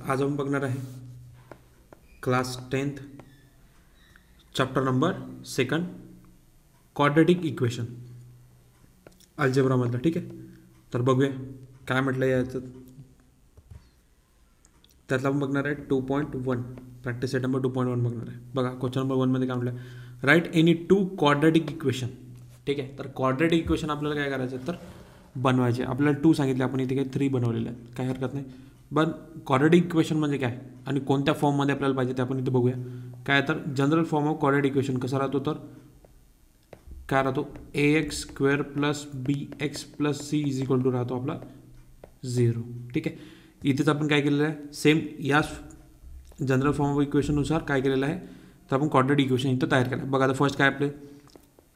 आज आपण बघणार आहे class 10th chapter number 2 quadratic equation अल्जेब्रामधलं. ठीक आहे, तर बघूया काय म्हटलं याचं. त्यातला आपण बघणार आहे 2.1 प्रॅक्टिस सेट नंबर 2.1 बघणार आहे. बघा क्वेश्चन नंबर 1 मध्ये काय म्हटलं, राईट एनी 2 क्वाड्रेटिक इक्वेशन. ठीक आहे, तर क्वाड्रेटिक इक्वेशन आपल्याला काय करायचं तर बनवायचे. आपल्याला 2 सांगितले, आपण इथे काही 3 बनवलेले आहेत, काही हरकत नाही. पण क्वाड्रेटिक इक्वेशन म्हणजे काय आणि कोणत्या फॉर्ममध्ये आपल्याला पाहिजे ते आपण इथे बघूया. काय तर general form of quadratic equation कसा राहतो तर काय राहतो, ax² + bx + c = राहतो आपला 0. ठीक आहे, इथेच आपण काय केलेलं आहे, सेम या जनरल फॉर्म ऑफ इक्वेशननुसार काय केलेलं आहे तर आपण क्वाड्रेटिक इक्वेशन इथं तयार केलं. बघा आता फर्स्ट काय आपले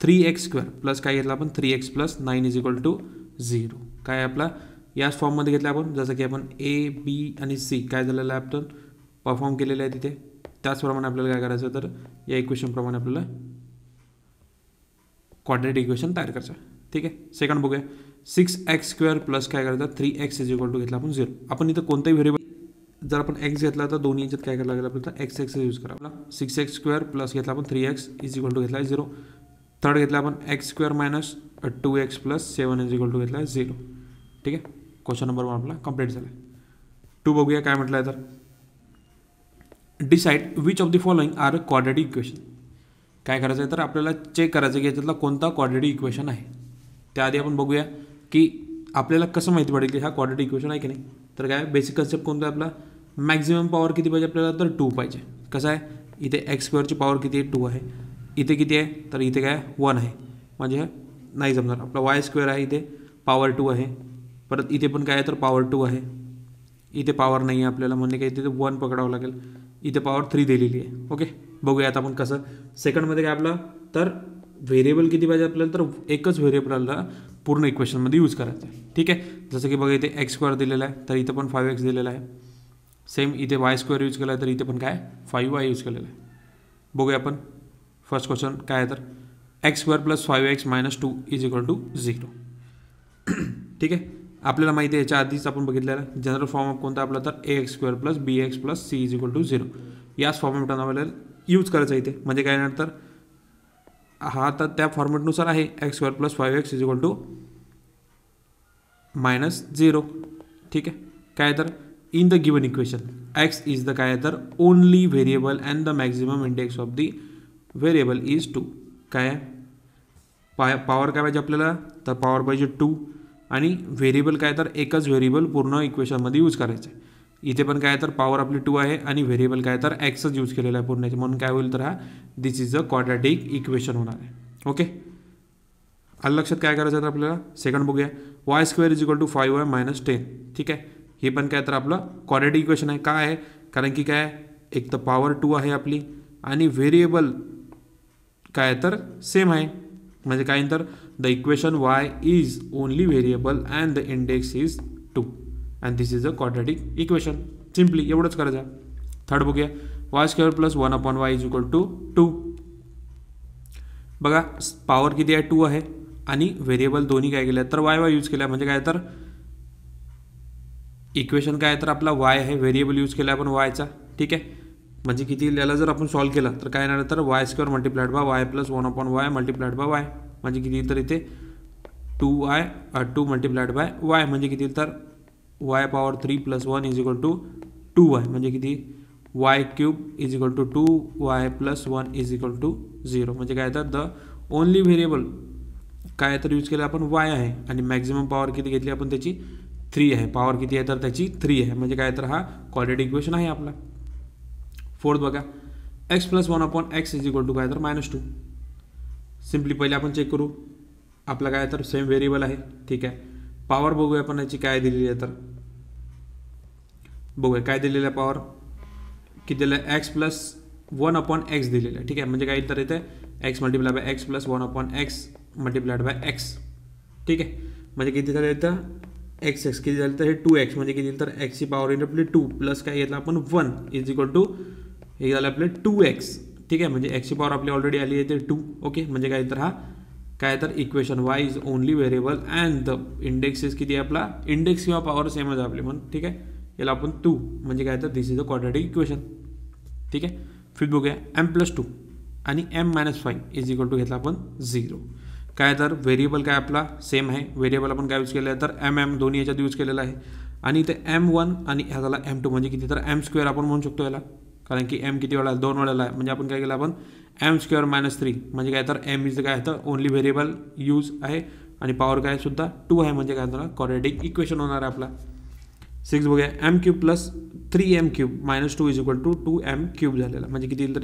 3x² प्लस काय घेतलं आपण 3x + 9 = 0. काय आपला याच फॉर्ममध्ये घेतलं आपण, जसं की आपण a b आणि c काय झालेलं आहे आपण परफॉर्म केलेलं आहे तिथे. त्याचप्रमाणे आपल्याला काय करायचं तर या इक्वेशनप्रमाणे आपल्याला क्वाड्रेटिक इक्वेशन तयार करायचं. ठीक आहे, सेकंड बघूया 6x² प्लस काय करायचं 3x = घेतला आपण 0. आपण इथं कोणताही व्हेरिएबल जर आपण x घेतला तर दोन्ही याच्यात काय करायला लागेल आपल्याला x यूज करा. आपला 6x² प्लस घेतला आपण 3x = घेतला 0. थर्ड घेतला आपण x² - 2x + 7 = घेतला 0. ठीक आहे, क्वेश्चन नंबर 1 आपला कंप्लीट झाला. 2 बघूया काय म्हटलं आहे तर decide which of the following are quadratic equation. काय करायचं आहे तर आपल्याला चेक करायचं की याच्यातला कोणता क्वाड्रेटिक इक्वेशन आहे. त्याआधी आपण बघूया की आपल्याला कसं माहिती पडेल की हा क्वाड्रेटिक इक्वेशन आहे की नाही. तर काय बेसिक कन्सेप्ट कोणता आहे आपला, मॅक्झिमम पॉवर किती पाहिजे आपल्याला तर 2 पाहिजे. कसं आहे इथे x² ची पॉवर किती आहे 2 आहे, इथे किती आहे तर इथे काय 1 आहे, म्हणजे नाही जमणार. आपला y² आहे, इथे पॉवर 2 आहे, परत इथे पण काय आहे तर पॉवर 2 आहे, इथे पॉवर नाही आहे आपल्याला, म्हणजे काय इथे 1 पकडावं लागेल, इथे पॉवर 3 दिलेली आहे. ओके, बघूया आता आपण कसं. सेकंडमध्ये काय आपलं तर व्हेरिएबल किती पाहिजे आपल्याला तर एकच व्हेरिएबलला पूर्ण इक्वेशनमध्ये यूज करायचं आहे. ठीक आहे, जसं की बघा इथे x² दिलेला आहे तर इथं पण 5x दिलेला आहे. सेम इथे y² यूज केला आहे तर इथे पण काय 5y यूज केलेला आहे. बघूया आपण फर्स्ट क्वेश्चन काय आहे तर x² + 5x - 2 = 0. ठीक आहे, आपल्याला माहिती आहे याच्या आधीच आपण बघितलेलं जनरल फॉर्म ऑफ कोणता आपला तर ax² + bx + c = 0. याच फॉर्मॅटनं आपल्याला यूज करायचं इथे, म्हणजे काय नंतर हा तर त्या फॉर्मॅटनुसार आहे x² + 5x = -0. ठीक आहे, काय तर in the given equation x is the काय तर only variable and the maximum index of the variable is 2. काय पॉवर काय पाहिजे आपल्याला तर पॉवर पाहिजे 2 आणि व्हेरिएबल काय तर एकच व्हेरिएबल पूर्ण इक्वेशनमध्ये यूज करायचं आहे. इथे पण काय तर पॉवर आपली 2 आहे आणि व्हेरिएबल काय तर एक्सच यूज केलेला आहे पूर्ण, म्हणून काय होईल तर हा दिस इज अ क्वाड्रेटिक इक्वेशन होणार आहे. ओके, आलं लक्षात काय करायचं तर आपल्याला. सेकंड बघूया y² = 5y - 10. ठीक आहे, हे पण काय तर आपलं क्वाड्रेटिक इक्वेशन आहे. काय आहे कारण की काय एक तर पॉवर 2 आहे आपली आणि व्हेरिएबल काय तर सेम आहे, म्हणजे काय तर the equation y is only variable and the index is 2 and this is a quadratic equation. Simply एवढंच करायचं. थर्ड बघूया y² + 1/y = 2. बघा पॉवर किती आहे 2 आहे आणि व्हेरिएबल दोन्ही काय केले तर y यूज केला, म्हणजे काय तर इक्वेशन काय तर आपला y आहे, व्हेरिएबल यूज केला आपण yचा. ठीक आहे, म्हणजे किती याला जर आपण सॉल्व केला तर काय येणार तर y² × y + 1/y × y, म्हणजे किती तर इथे 2 × y म्हणजे किती तर y पॉवर 3 + 1 = 2y, म्हणजे किती y³ = 2y + 1 = 0. म्हणजे काय तर द ओनली व्हेरिएबल काय तर यूज केलं आपण y आहे आणि मॅक्झिमम पॉवर किती घेतली आपण त्याची 3 आहे. पॉवर किती आहे तर त्याची 3 आहे, म्हणजे काय तर हा क्वाड्रेटिक इक्वेशन आहे आपला. फोर्थ बघा x + 1/x = काय तर -2. सिम्पली पहिले आपण चेक करू आपला काय तर सेम व्हेरिएबल आहे. ठीक आहे, पॉवर बघूया आपण याची काय दिलेली आहे तर बघूया काय दिलेलं आहे. पॉवर किती दिलं आहे x + 1/x दिलेलं आहे. ठीक आहे, म्हणजे काय तर इथे x × x + 1/x × x. ठीक आहे, म्हणजे किती झालं इथं x किती झालं तर हे 2x, म्हणजे किती तर x ची पॉवर येईल आपली 2 प्लस काय घेतलं आपण 1 = हे झालं आपले 2x. ठीक आहे, म्हणजे x ची पॉवर आपली ऑलरेडी आली आहे ते 2. ओके, म्हणजे काय तर हा काय तर equation y is only variable and the index is किती आहे आपला इंडेक्स किंवा पॉवर सेमच आहे आपली म्हणून. ठीक आहे, याला आपण 2 म्हणजे काय तर दिस इज अ क्वाड्रॅटिक इक्वेशन. ठीक आहे. फिफ्थ बघूया m+2 आणि m-5 इज इक्वल टू घेतला आपण 0. काय तर व्हेरिएबल काय आपला सेम आहे. व्हेरिएबल आपण काय यूज केलं आहे तर m दोन्ही याच्यात यूज केलेला आहे. आणि इथे m1 आणि ह्या झाला m2 म्हणजे किती तर m² आपण म्हणू शकतो याला, कारण की m किती वेळा 2 वेळेला आहे. म्हणजे आपण काय केलं आपण m² - 3 म्हणजे काय तर m इज काय तर ओनली व्हेरिएबल यूज आहे आणि पॉवर काय सुद्धा 2 आहे म्हणजे काय तर क्वाड्रॅटिक इक्वेशन होणार आहे आपला. 6 बघूया m³ + 3m³ - 2 is equal to 2m³ झालेला म्हणजे किती येईल तर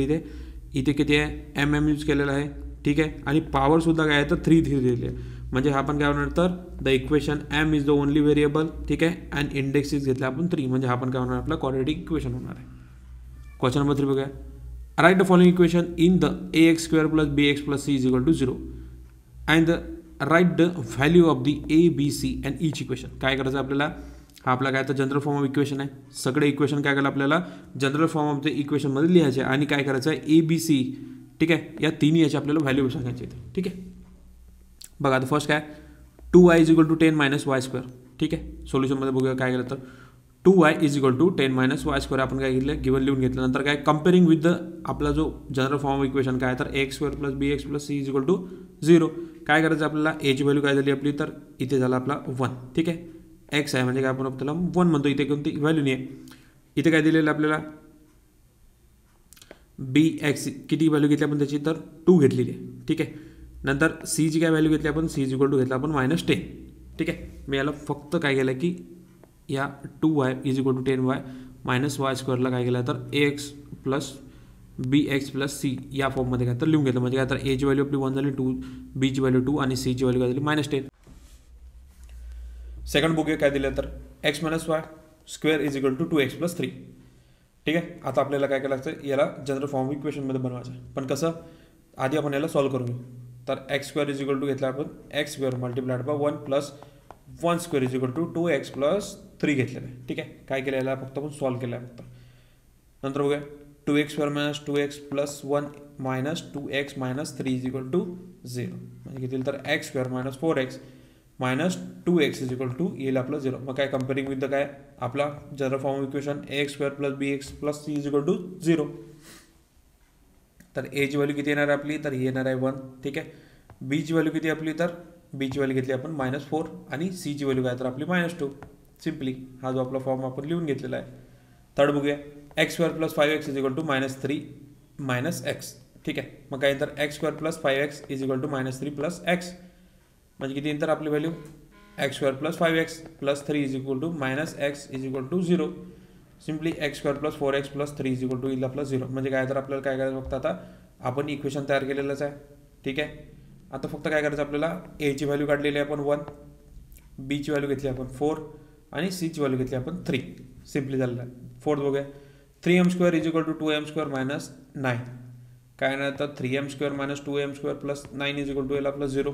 इथे किती आहे m यूज केलेला आहे. ठीक आहे. आणि पॉवर सुद्धा काय आहे तर 3 दिलेली आहे म्हणजे हा आपण काय होणार तर the equation m is the only variable. ठीक आहे. अँड इंडेक्स इज घेतला आपण 3 म्हणजे हा आपण काय होणार आपला क्वाड्रॅटिक इक्वेशन होणार आहे. क्वेश्चन नंबर 3 बघूया. Write the following equation in the ax² + bx + c is equal to 0 and write the value of the a b c and each equation. काय करायचं आपल्याला, हा आपला काय तर जनरल फॉर्म ऑफ इक्वेशन आहे. सगळे इक्वेशन काय करायला आपल्याला जनरल फॉर्म ऑफ द इक्वेशनमध्ये लिहायचे आणि काय करायचं आहे ए बी सी. ठीक आहे. या तिन्ही याचे आपल्याला व्हॅल्यू सांगायचे आहेत. ठीक आहे. बघा आता फर्स्ट काय 2y is equal to 10 - y². ठीक आहे. सोल्युशनमध्ये बघूया काय केलं तर 2y is equal to 10 - y² आपण काय घेतलं गिवन लिहून घेतलं. नंतर काय कम्पेअरिंग विथ द आपला जो जनरल फॉर्म ऑफ इक्वेशन काय तर ax² + bx + c is equal to 0. काय करायचं आपल्याला एची व्हॅल्यू काय झाली आपली तर इथे झाला आपला 1. ठीक आहे. एक्स आहे म्हणजे काय आपण त्याला 1 म्हणतो. इथे कोणती व्हॅल्यू नाही आहे. इथे काय दिलेलं आपल्याला bx किती व्हॅल्यू घेतली आपण त्याची तर 2 घेतलेली आहे. ठीक आहे. नंतर c ची काय व्हॅल्यू घेतली आपण c इज इक्वल टू घेतला आपण -10. ठीक आहे. मी याला फक्त काय केलं की या 2y is equal to 10y - y² काय केलं तर ax + bx + c या फॉर्ममध्ये काय तर लिहून घेतलं म्हणजे काय तर a ची व्हॅल्यू आपली 1 झाली, 2 b ची व्हॅल्यू 2 आणि c ची व्हॅल्यू काय झाली -10. सेकंड बघूया काय दिलं तर x - y² is equal to 2x + 3. ठीक आहे. आता आपल्याला काय करायला लागतं याला जनरल फॉर्म इक्वेशनमध्ये बनवायचं आहे. पण कसं आधी आपण याला सॉल्व्ह करू. तर x² इज इक्वल टू घेतला आपण x² × 1 + 1² is equal to 2x + 3 घेतलेलं आहे. ठीक आहे. काय केलं याला फक्त आपण सॉल्व्ह केलं आहे फक्त. नंतर बघूया 2x² - 2x + 1 - 2x - 3 is equal to 0 म्हणजे किती तर x² - 4x - 2x is equal to येईल आपलं 0. मग काय कम्पेअरिंग विथ द काय आपला general form equation ax² + bx + c is equal to 0. तर a ची व्हॅल्यू किती येणार आपली तर ही येणार आहे 1. ठीक आहे. b ची व्हॅल्यू किती आपली तर b ची व्हॅल्यू घेतली आपण -4 आणि c ची व्हॅल्यू काय तर आपली -2. सिम्पली हा जो आपला फॉर्म आपण लिहून घेतलेला आहे. थर्ड बघूया x² + 5x is equal to -3 - x. ठीक आहे. मग काय तर x² + 5x is equal to -3 + x म्हणजे किती तर आपली value x² + 5x + 3 is equal to -x is equal to 0. Simply x² + 4x + 3 is equal to येईल आपला 0 म्हणजे काय तर आपल्याला काय करायचं फक्त आता आपण इक्वेशन तयार केलेलंच आहे. ठीक आहे. आता फक्त काय करायचं आपल्याला a ची व्हॅल्यू काढलेली आहे आपण 1, b ची व्हॅल्यू घेतली आपण 4 आणि c ची व्हॅल्यू घेतली आपण 3. सिम्पली झालेलं आहे. फोर्थ बघूया 3m² is equal to 2m² - 9. काय नाही तर 3m² - 2m² + 9 is equal to येईल आपला 0.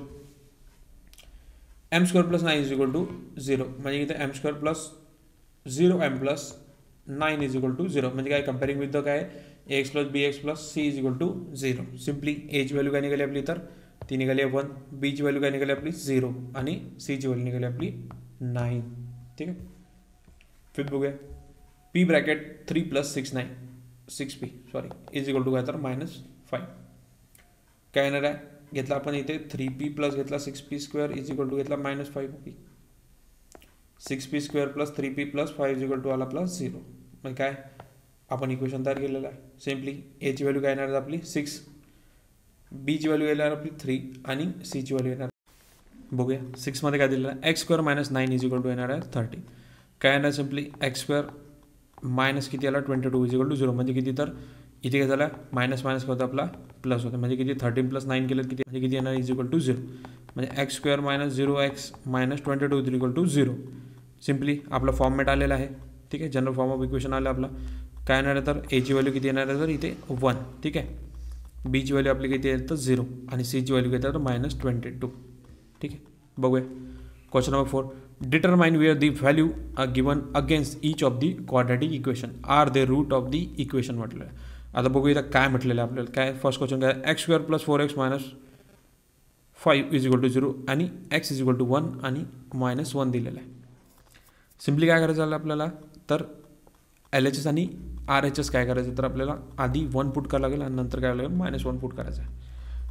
m² + 9 इज इक्वल टू 0 म्हणजे इथे m² + 0m + 9 is equal to 0 म्हणजे काय कम्पेअरिंग विथ द काय ax + bx + c is equal to 0. Simply a ची व्हॅल्यू काय निघाली आपली तर ती निघाली 1, b ची व्हॅल्यू काय निघाली आपली 0 आणि c ची व्हॅल्यू निघाली आपली 9. ठीक आहे. फिफ्थ बघूया p bracket 3 + 6p is equal to काय तर -5. काय येणार आहे घेतला आपण इथे 3p प्लस घेतला 6p² इज इक्वल टू घेतला -5p. 6p² + 3p + 5 is equal to आला प्लस 0 म्हणजे काय आपण इक्वेशन तयार केलेलं आहे. सिम्पली a ची व्हॅल्यू काय येणार आपली 6, b ची व्हॅल्यू येणार आपली 3 आणि c ची व्हॅल्यू येणार बघूया 6 मध्ये काय दिलेलं आहे x² - 9 इज इक्वल टू येणार आहे 30. काय येणार सिम्पली x² मायनस किती आला 22 इज इक्वल टू 0 म्हणजे किती तर इथे काय झालं मायनस होतं आपला प्लस होतं म्हणजे किती 13 + 9 केलं किती म्हणजे किती येणार इज इक्वल टू 0 म्हणजे x² - 0x - 22 is equal to 0. Simply आपला फॉर्मॅट आलेला आहे. ठीक आहे. जनरल फॉर्म ऑफ इक्वेशन आलं आपला. काय येणार आहे तर a ची व्हॅल्यू किती येणार आहे तर इथे 1. ठीक आहे. b ची व्हॅल्यू आपली किती आहे तर 0 आणि c ची व्हॅल्यू किती आहे तर -22. ठीक आहे. बघूया question number 4 determine where the value are given against each of the quadratic equation are the root of the equation म्हटलं आहे. आता बघू इथं काय म्हटलेलं आहे आपल्याला काय फर्स्ट क्वेश्चन काय x² + 4x - 5 is equal to 0 आणि x इज इक्वल टू 1 आणि -1 दिलेलं आहे. सिम्पली काय करायचं झालं आपल्याला तर LHS आणि RHS काय करायचं, तर आपल्याला आधी 1 पुट करावं लागेल आणि नंतर काय लागेल -1 पुट करायचं आहे.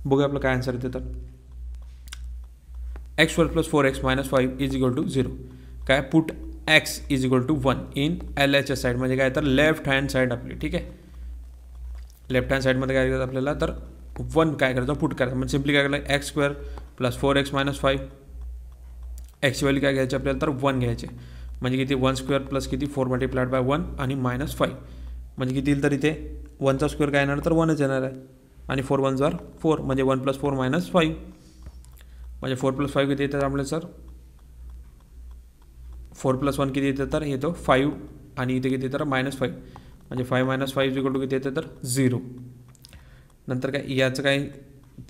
बघूया आपलं काय आन्सर येते. तर x12 + 4x - 5 = 0. काय put x = 1 in LHS side, म्हणजे काय तर लेफ्ट हँड साईड आपली. ठीक आहे, लेफ्ट हँड साईडमध्ये काय करायचं आपल्याला, तर 1 काय करायचं पुट करायचं. म्हणजे सिम्पली काय करायचं x² + 4x - 5, एक्सची व्हॅल्यू काय घ्यायची आपल्याला, तर 1 घ्यायचे. म्हणजे किती 1² + किती 4 × 1 आणि -5, म्हणजे किती येईल, तर इथे 1चा स्क्वेअर काय येणार, तर 1च येणार आहे. आणि 4 1 = 4, म्हणजे 1 + 4 - 5, म्हणजे 4 + 5 किती येतात आपल्याला सर, 4 + 1 किती येतं, तर येतो 5 आणि इथे किती तर -5, म्हणजे 5 - 5 = किती येतं, तर 0. नंतर काय याचं काय,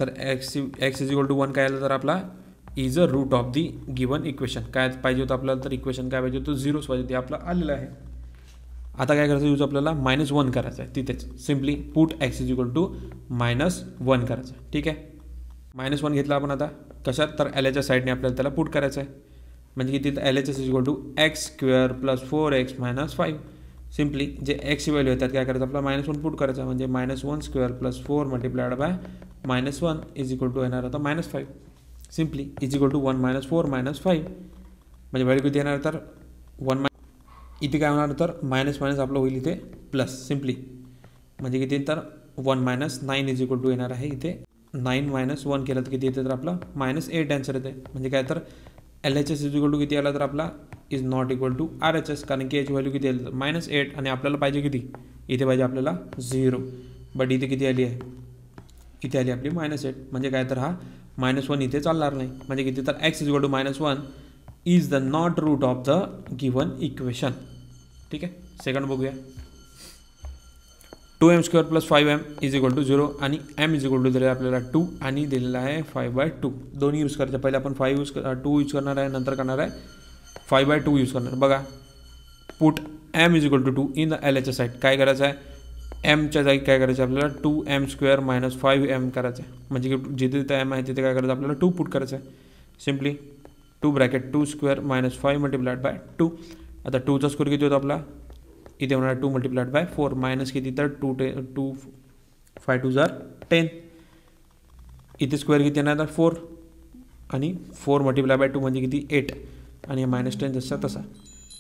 तर x = 1 काय आलं, तर आपला is a root of the given equation. काय पाहिजे होतं आपल्याला, तर इक्वेशन काय पाहिजे होतं, 0च पाहिजे, ते आपलं आलेलं आहे. आता काय करायचं, यूज आपल्याला -1 करायचं आहे तिथेच. सिम्पली पुट x = -1 करायचं. ठीक आहे, -1 घेतला आपण आता कशात, तर LHS साईडने आपल्याला त्याला पुट करायचं आहे. म्हणजे किती, LHS = x² + 4x - 5. सिम्पली जे x ची व्हॅल्यू येतात काय करायचं, आपला -1 पुट करायचं. म्हणजे -1² + 4 × -1 येणार होता -5. सिम्पली = 1 - 4 - 5, म्हणजे व्हॅल्यू किती येणार, तर 1 इथे काय होणार, तर मायनस आपलं होईल इथे प्लस. सिम्पली म्हणजे किती, तर 1 - 9 येणार आहे. इथे 9 - 1 केलं तर किती येते, तर आपला -8 आन्सर येते. म्हणजे काय, तर LHS = किती आला, तर आपला is not equal to RHS, कारण की याची व्हॅल्यू किती आली, तर -8 आणि आपल्याला पाहिजे किती, इथे पाहिजे आपल्याला 0, बट इथे किती आली आहे, इथे आली आपली -8. म्हणजे काय, तर हा -1 इथे चालणार नाही. म्हणजे किती, तर x = -1 is the not root of the given equation. ठीक आहे, सेकंड बघूया. 2m² + 5m = 0 आणि m = दिलेला आहे आपल्याला 2 आणि दिलेला आहे 5/2. दोन्ही यूज करायचे. पहिले आपण 2 यूज करणार आहे, नंतर करणार आहे 5/2 यूज करणार. बघा, put m = 2 in the LHS side. काय करायचं आहे, mच्या जागी काय करायचं आपल्याला 2m² - 5m करायचं आहे. म्हणजे की जिथे तिथे m आहे तिथे काय करायचं आपल्याला 2 पुट करायचं आहे. Simply 2 bracket 2² - 5 × 2. आता 2चा स्क्वेअर किती होतो आपला, इथे होणार 2 × 4 मायनस किती, तर 2 5 2 = 10. इथे स्क्वेअर किती येणार, तर 4 आणि 4 × 2 म्हणजे किती 8 आणि -10 जसा तसा.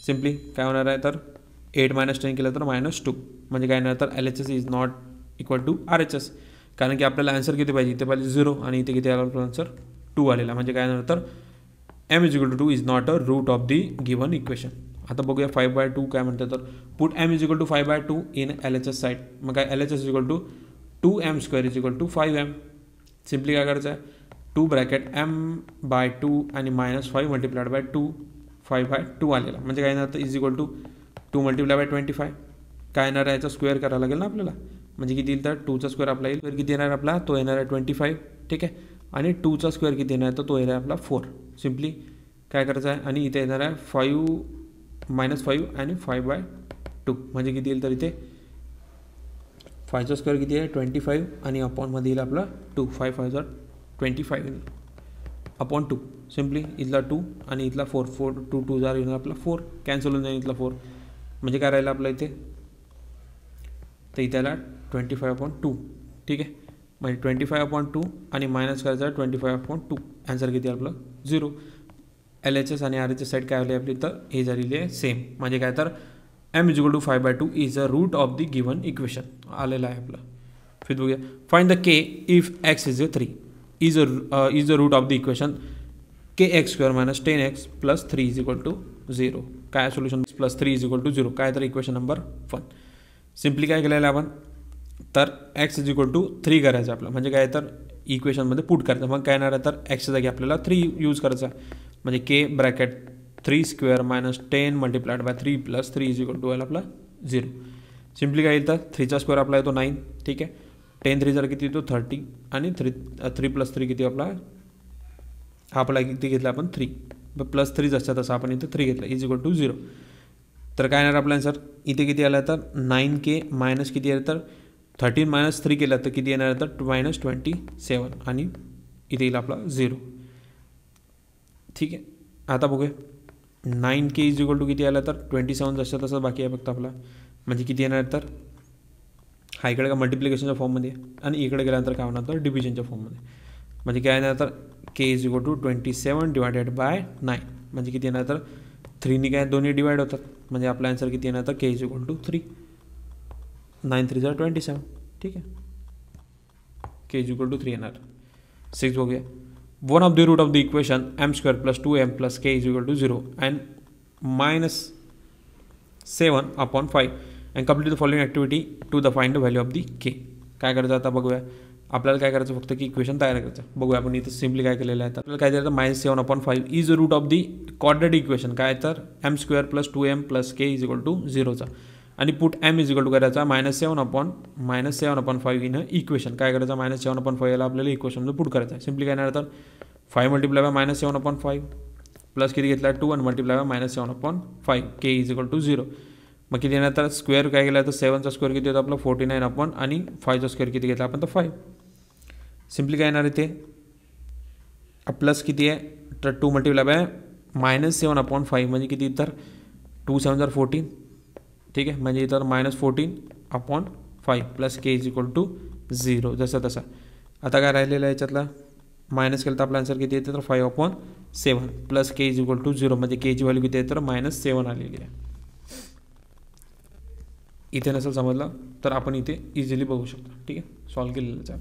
सिम्पली काय होणार आहे, तर 8 - 10 केलं तर -2, म्हणजे काय येणार, तर LHS is not equal to RHS. कारण की आपल्याला आन्सर किती पाहिजे, इथे पाहिजे 0 आणि इथे किती आला आपला आन्सर 2 आलेला. म्हणजे काय येणार, तर m = 2 is not a root of the given equation. आता बघूया 5/2 काय म्हणतात, तर put m = 5/2 in LHS side. मग काय LHS = 2m² = 5m. सिम्पली काय करायचं आहे, 2 ब्रॅकेट m/2 आणि -5 × 2 5/2 आलेला. म्हणजे काय येणार, तर इज इक्वल टू 2 × 25. काय येणार आहे, याचा स्क्वेअर करायला लागेल ना आपल्याला. म्हणजे किती येईल, तर 2चा स्क्वेअर आपला येईल, स्क्वेअर किती येणार आपला, तो येणार आहे 25. ठीक आहे, आणि 2चा स्क्वेअर किती येणार आहे, तर तो येणार आहे आपला 4. सिम्पली काय करायचं आहे, आणि इथे येणार आहे 5 आणि 5/2, म्हणजे किती येईल, तर इथे 5चा स्क्वेअर किती आहे 25 आणि अपॉनमध्ये येईल आपला 2. 5 5 = 25 अपॉन 2. सिम्पली इथला 2 आणि इथला 4 2 2 येणार आपला 4, कॅन्सल होऊन जाईल इथला 4. म्हणजे काय राहिलं आपलं इथे, तर इथे आला 25/2. ठीक आहे, म्हणजे 25/2 आणि मायनस करायचं 25/2. आन्सर किती आपलं 0. LHS आणि RHS साईड काय आली आपली, तर हे झालेली आहे सेम. म्हणजे काय, तर m = 5/2 is a root of the given equation आलेलं आहे आपलं. फिर बघूया, find the k if x = 3 is the root of the equation kx² - 10x + 3 = 0. काय सोल्युशन, +3 = 0. काय, तर इक्वेशन नंबर 1. सिम्पली काय केलेलं आहे आपण, तर x = 3 करायचं आपलं. म्हणजे काय, तर इक्वेशनमध्ये पुट करायचं. मग काय येणार आहे, तर x जागी आपल्याला 3 यूज करायचं आहे. म्हणजे k ब्रॅकेट 3² - 10 × 3 + 3 = आपला 0. सिम्पली काय येईल, तर 3चा स्क्वेअर आपला येतो 9. ठीक आहे, 10 3 = किती येतो 30 आणि 3 + 3 किती आपला, हा आपला किती घेतला आपण 3, +3 जसं तसं आपण इथे 3 घेतला इज इक्वल टू 0. तर काय येणार आपला आन्सर, इथे किती आला, तर 9k मायनस किती आहे, तर 13 - 3 केला तर किती येणार, तर -27 आणि इथे येईल आपला 0. ठीक आहे, आता बघूया 9k इज इक्वल टू किती आला तर 27 जसं तसं बाकी आहे फक्त आपला, म्हणजे किती येणार तर हा इकडे का मल्टिप्लिकेशनच्या फॉर्ममध्ये आणि इकडे गेल्यानंतर काय होणार तर डिव्हिजनच्या फॉर्ममध्ये, म्हणजे काय येणार तर k is equal to 27 divided by 9, म्हणजे किती येणार तर 3ने काय दोन्ही डिवाइड होतात, म्हणजे आपला आन्सर किती येणार तर k इज इक्वल टू 3, 9 3 27, ठीक आहे, k इज इक्वल टू 3 येणार. 6 बघूया. One of the root of the equation m² + 2m + k is equal to 0 and -7/5 and complete the following activity to the find the value of the k. काय करायचं आता बघूया, आपल्याला काय करायचं फक्त की इक्वेशन तयार करायचं. बघूया आपण इथं सिम्पली काय केलेलं आहे, तर आपल्याला काय द्यायचं -7/5 is root of the quadratic equation, काय तर m² + 2m + k is equal to 0चा, आणि put m is equal to करायचा -7/5 इन इक्वेशन. काय करायचं -7/5 याला आपल्याला इक्वेशनमध्ये पुट करायचं आहे. सिम्पली काय येणार तर 5 मल्टिप्लाय बाय -7/5 प्लस किती घेतला 2 आणि multiply by -7/5 k is equal to 0. मग किती येणार तर स्क्वेअर काय केला तर 7चा स्क्वेअर किती होता आपला 49 आणि 5चा स्क्वेअर किती घेतला आपण तर 5. सिम्पली काय येणार इथे प्लस किती आहे तर 2 मल्टिप्लाय बाय -7/5 म्हणजे किती तर 2 7 14, ठीक आहे, म्हणजे इतर -14/5 plus k is equal to 0 जसं तसा. आता काय राहिलेलं आहे याच्यातला मायनस केलं तर आपला आन्सर किती येते तर 5/7 plus k is equal to 0, म्हणजे k ची व्हॅल्यू किती आहे तर -7 आलेली आहे. इथे नसेल समजलं तर आपण इथे इझिली बघू शकतो, ठीक आहे, सॉल्व केलेलंच आहे.